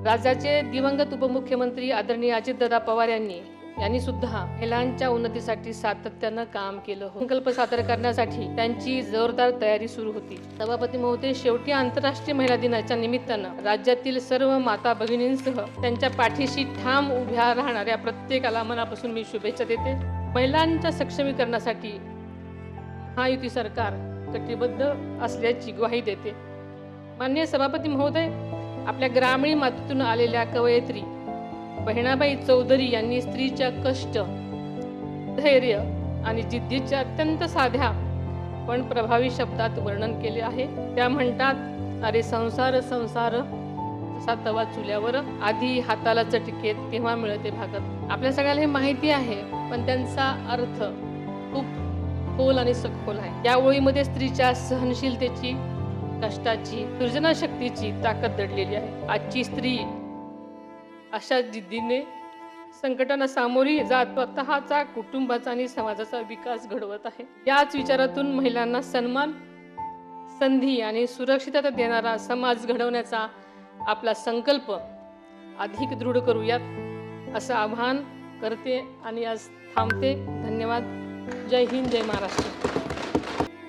राज्याचे दिवंगत उपमुख्यमंत्री आदरणीय अजितदादा पवार यांनी सुद्धा महिलांच्या उन्नतीसाठी सातत्यानं काम केलं होतं। संकल्प सादर करण्यासाठी त्यांची जोरदार तयारी सुरू होती। सभापती महोदय, शेवटी आंतरराष्ट्रीय महिला दिनाच्या निमित्तानं राज्यातील सर्व माता भगिनींसह त्यांच्या पाठीशी ठाम उभ्या राहणाऱ्या प्रत्येकाला मनापासून मी शुभेच्छा देते। महिलांच्या सक्षमीकरणासाठी महायुती सरकार कटिबद्ध असल्याची ग्वाही देते। माननीय सभापती महोदय, आपल्या ग्रामीण मातीतून आलेल्या कवयित्री बहिणाबाई चौधरी यांनी स्त्रीच्या कष्ट, धैर्य आणि जिद्दीच्या अत्यंत साध्या पण प्रभावी शब्दात वर्णन केले आहे। त्या म्हणतात, अरे संसार संसार जसा तवा चुल्यावर, आधी हाताला चटकेत तेव्हा मिळते भागत। आपल्या सगळ्याला हे माहिती आहे, पण त्यांचा अर्थ खूप खोल आणि सखोल आहे। या ओळीमध्ये स्त्रीच्या सहनशीलतेची, कष्टाची, सृजनशक्तीची ताकद दडलेली आहे। आजची स्त्री अशा जिद्दीने संकटांना सामोरी जात स्वतःचा, कुटुंबाचा आणि समाजाचा विकास घडवत आहे। याच विचारातून महिलांना सन्मान, संधी आणि सुरक्षितता देणारा समाज घडवण्याचा आपला संकल्प अधिक दृढ करूयात असं आवाहन करते आणि आज थांबते। धन्यवाद। जय हिंद, जय महाराष्ट्र।